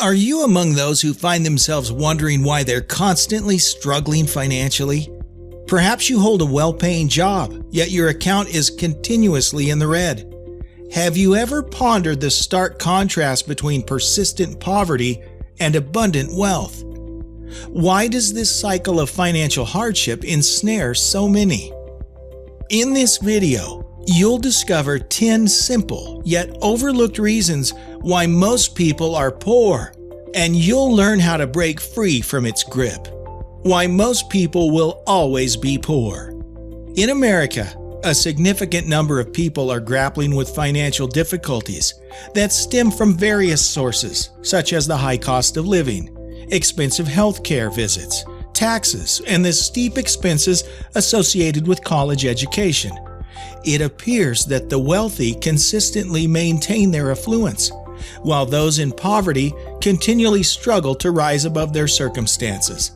Are you among those who find themselves wondering why they're constantly struggling financially? Perhaps you hold a well-paying job, yet your account is continuously in the red. Have you ever pondered the stark contrast between persistent poverty and abundant wealth? Why does this cycle of financial hardship ensnare so many? In this video, you'll discover 10 simple yet overlooked reasons why most people are poor, and you'll learn how to break free from its grip. Why most people will always be poor. In America, a significant number of people are grappling with financial difficulties that stem from various sources, such as the high cost of living, expensive health care visits, taxes, and the steep expenses associated with college education. It appears that the wealthy consistently maintain their affluence, while those in poverty continually struggle to rise above their circumstances.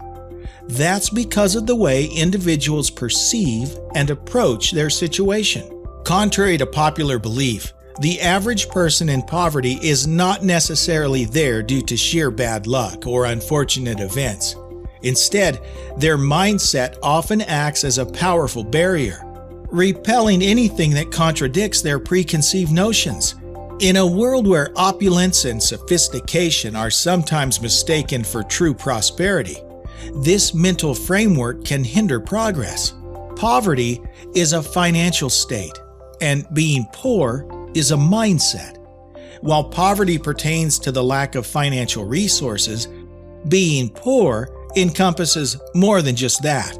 That's because of the way individuals perceive and approach their situation. Contrary to popular belief, the average person in poverty is not necessarily there due to sheer bad luck or unfortunate events. Instead, their mindset often acts as a powerful barrier, repelling anything that contradicts their preconceived notions. In a world where opulence and sophistication are sometimes mistaken for true prosperity, this mental framework can hinder progress. Poverty is a financial state, and being poor is a mindset. While poverty pertains to the lack of financial resources, being poor encompasses more than just that.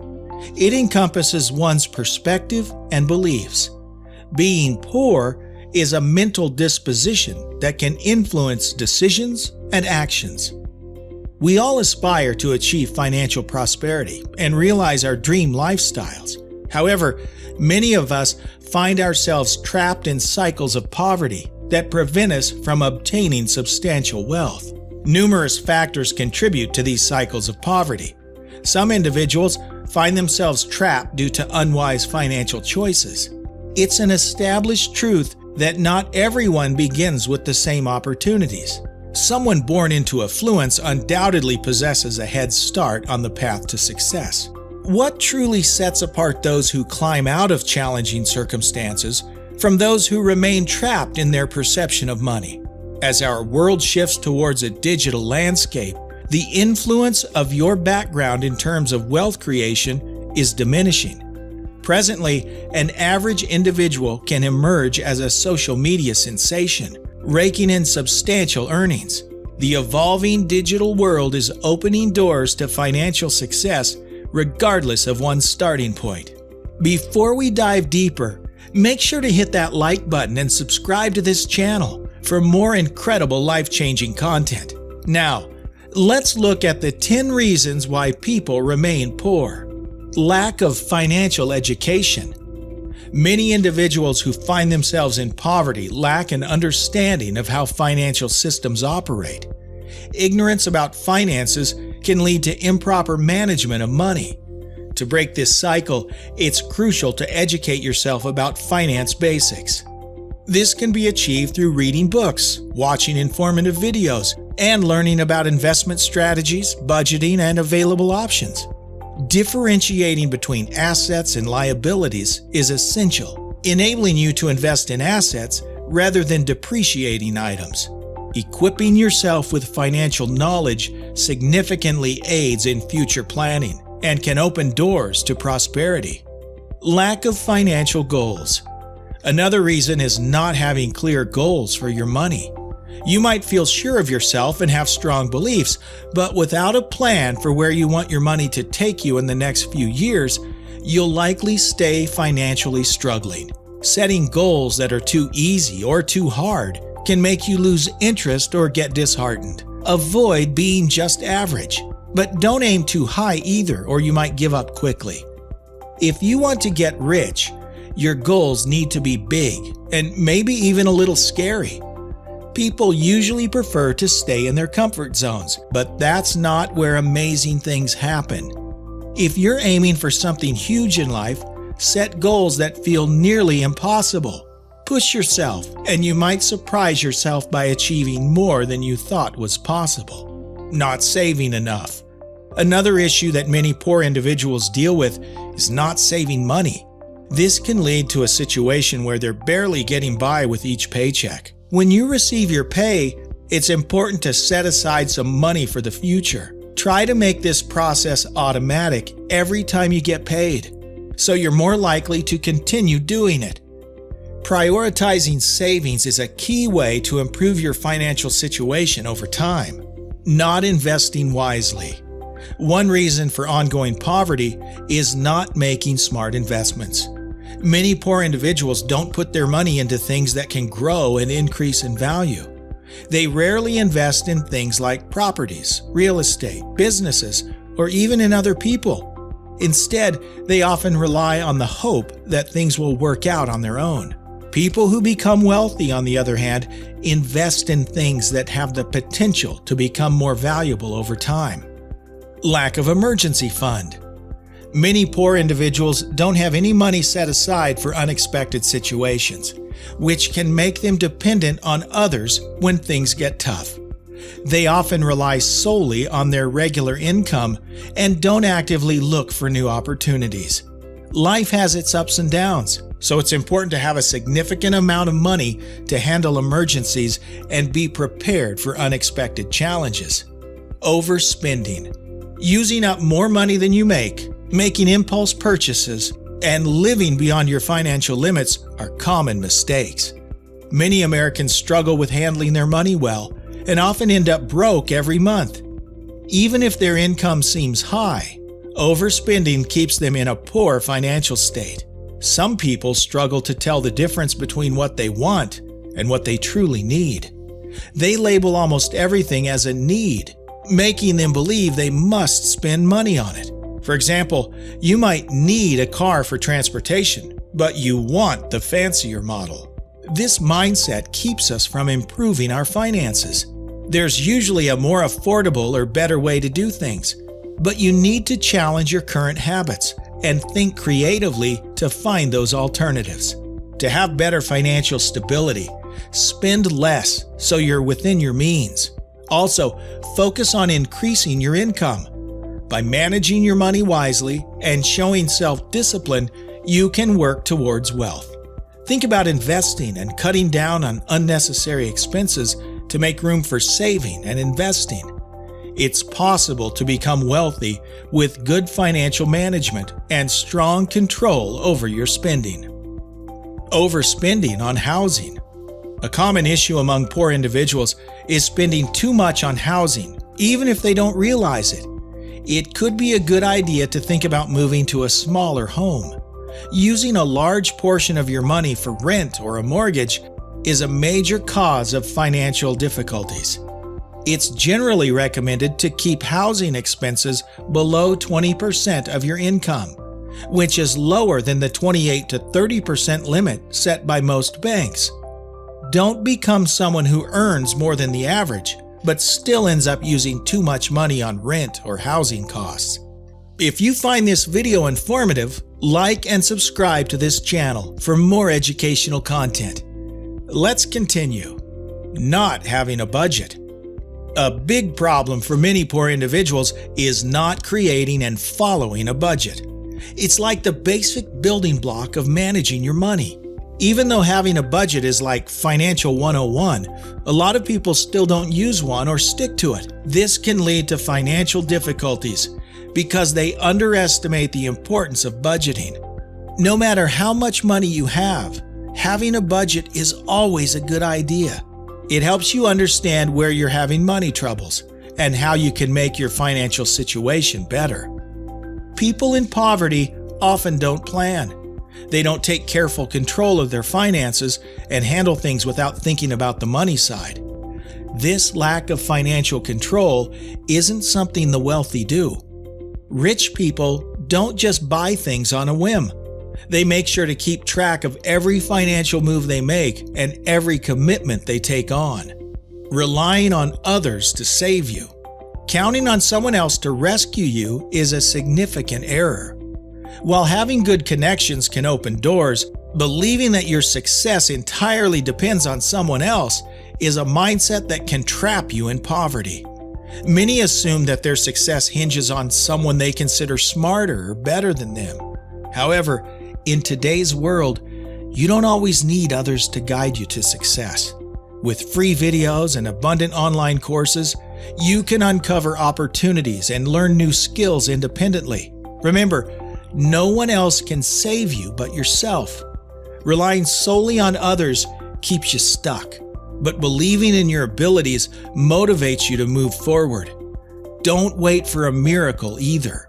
It encompasses one's perspective and beliefs. Being poor is a mental disposition that can influence decisions and actions. We all aspire to achieve financial prosperity and realize our dream lifestyles. However, many of us find ourselves trapped in cycles of poverty that prevent us from obtaining substantial wealth. Numerous factors contribute to these cycles of poverty. Some individuals find themselves trapped due to unwise financial choices. It's an established truth that not everyone begins with the same opportunities. Someone born into affluence undoubtedly possesses a head start on the path to success. What truly sets apart those who climb out of challenging circumstances from those who remain trapped in their perception of money? As our world shifts towards a digital landscape, the influence of your background in terms of wealth creation is diminishing. Presently, an average individual can emerge as a social media sensation, raking in substantial earnings. The evolving digital world is opening doors to financial success regardless of one's starting point. Before we dive deeper, make sure to hit that like button and subscribe to this channel for more incredible life-changing content. Now, let's look at the 10 reasons why people remain poor. Lack of financial education. Many individuals who find themselves in poverty lack an understanding of how financial systems operate. Ignorance about finances can lead to improper management of money. To break this cycle, it's crucial to educate yourself about finance basics. This can be achieved through reading books, watching informative videos, and learning about investment strategies, budgeting, and available options. Differentiating between assets and liabilities is essential, enabling you to invest in assets rather than depreciating items. Equipping yourself with financial knowledge significantly aids in future planning and can open doors to prosperity. Lack of financial goals. Another reason is not having clear goals for your money. You might feel sure of yourself and have strong beliefs, but without a plan for where you want your money to take you in the next few years, you'll likely stay financially struggling. Setting goals that are too easy or too hard can make you lose interest or get disheartened. Avoid being just average, but don't aim too high either, or you might give up quickly. If you want to get rich, your goals need to be big and maybe even a little scary. People usually prefer to stay in their comfort zones, but that's not where amazing things happen. If you're aiming for something huge in life, set goals that feel nearly impossible. Push yourself, and you might surprise yourself by achieving more than you thought was possible. Not saving enough. Another issue that many poor individuals deal with is not saving money. This can lead to a situation where they're barely getting by with each paycheck. When you receive your pay, it's important to set aside some money for the future. Try to make this process automatic every time you get paid, so you're more likely to continue doing it. Prioritizing savings is a key way to improve your financial situation over time. Not investing wisely. One reason for ongoing poverty is not making smart investments. Many poor individuals don't put their money into things that can grow and increase in value. They rarely invest in things like properties, real estate, businesses, or even in other people. Instead, they often rely on the hope that things will work out on their own. People who become wealthy, on the other hand, invest in things that have the potential to become more valuable over time. Lack of emergency fund. Many poor individuals don't have any money set aside for unexpected situations, which can make them dependent on others when things get tough. They often rely solely on their regular income and don't actively look for new opportunities. Life has its ups and downs, so it's important to have a significant amount of money to handle emergencies and be prepared for unexpected challenges. Overspending. Using up more money than you make, making impulse purchases, and living beyond your financial limits are common mistakes. Many Americans struggle with handling their money well and often end up broke every month. Even if their income seems high, overspending keeps them in a poor financial state. Some people struggle to tell the difference between what they want and what they truly need. They label almost everything as a need, making them believe they must spend money on it. For example, you might need a car for transportation, but you want the fancier model. This mindset keeps us from improving our finances. There's usually a more affordable or better way to do things, but you need to challenge your current habits and think creatively to find those alternatives. To have better financial stability, spend less so you're within your means. Also, focus on increasing your income. By managing your money wisely and showing self-discipline, you can work towards wealth. Think about investing and cutting down on unnecessary expenses to make room for saving and investing. It's possible to become wealthy with good financial management and strong control over your spending. Overspending on housing. A common issue among poor individuals is spending too much on housing, even if they don't realize it. It could be a good idea to think about moving to a smaller home. Using a large portion of your money for rent or a mortgage is a major cause of financial difficulties. It's generally recommended to keep housing expenses below 20% of your income, which is lower than the 28 to 30% limit set by most banks. Don't become someone who earns more than the average, but still ends up using too much money on rent or housing costs. If you find this video informative, like and subscribe to this channel for more educational content. Let's continue. Not having a budget. A big problem for many poor individuals is not creating and following a budget. It's like the basic building block of managing your money. Even though having a budget is like financial 101, a lot of people still don't use one or stick to it. This can lead to financial difficulties because they underestimate the importance of budgeting. No matter how much money you have, having a budget is always a good idea. It helps you understand where you're having money troubles and how you can make your financial situation better. People in poverty often don't plan. They don't take careful control of their finances and handle things without thinking about the money side. This lack of financial control isn't something the wealthy do. Rich people don't just buy things on a whim. They make sure to keep track of every financial move they make and every commitment they take on. Relying on others to save you. Counting on someone else to rescue you is a significant error. While having good connections can open doors, Believing that your success entirely depends on someone else is a mindset that can trap you in poverty. Many assume that their success hinges on someone they consider smarter or better than them. However, in today's world, you don't always need others to guide you to success. With free videos and abundant online courses, you can uncover opportunities and learn new skills independently. Remember, no one else can save you but yourself. Relying solely on others keeps you stuck, but believing in your abilities motivates you to move forward. Don't wait for a miracle either.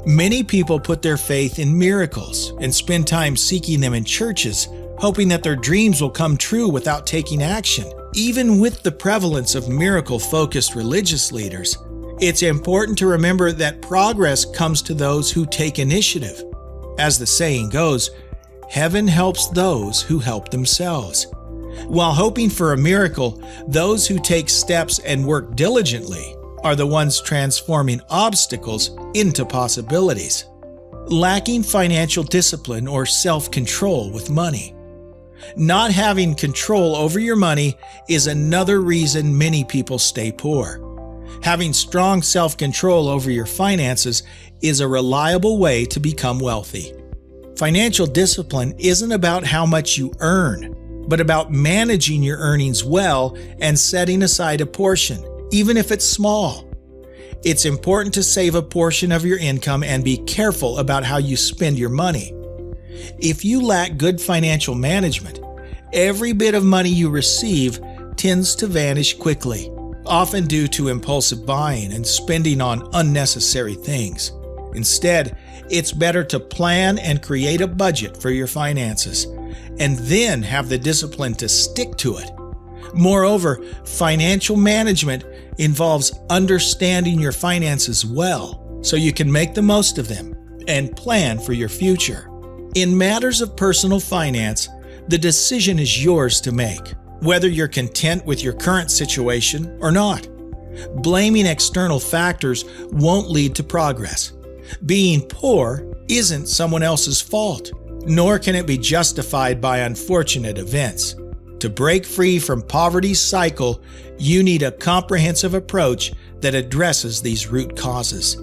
Many people put their faith in miracles and spend time seeking them in churches, hoping that their dreams will come true without taking action. Even with the prevalence of miracle-focused religious leaders, it's important to remember that progress comes to those who take initiative. As the saying goes, heaven helps those who help themselves. While hoping for a miracle, those who take steps and work diligently are the ones transforming obstacles into possibilities. Lacking financial discipline or self-control with money. Not having control over your money is another reason many people stay poor. Having strong self-control over your finances is a reliable way to become wealthy. Financial discipline isn't about how much you earn, but about managing your earnings well and setting aside a portion, even if it's small. It's important to save a portion of your income and be careful about how you spend your money. If you lack good financial management, every bit of money you receive tends to vanish quickly, often due to impulsive buying and spending on unnecessary things. Instead, it's better to plan and create a budget for your finances, and then have the discipline to stick to it. Moreover, financial management involves understanding your finances well so you can make the most of them and plan for your future. In matters of personal finance, the decision is yours to make, whether you're content with your current situation or not. Blaming external factors won't lead to progress. Being poor isn't someone else's fault, nor can it be justified by unfortunate events. To break free from poverty's cycle, you need a comprehensive approach that addresses these root causes.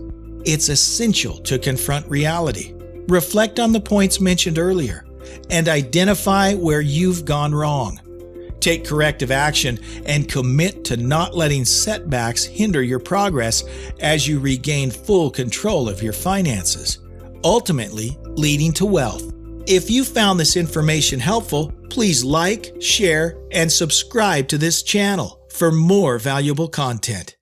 It's essential to confront reality, reflect on the points mentioned earlier, and identify where you've gone wrong. Take corrective action and commit to not letting setbacks hinder your progress as you regain full control of your finances, ultimately leading to wealth. If you found this information helpful, please like, share, and subscribe to this channel for more valuable content.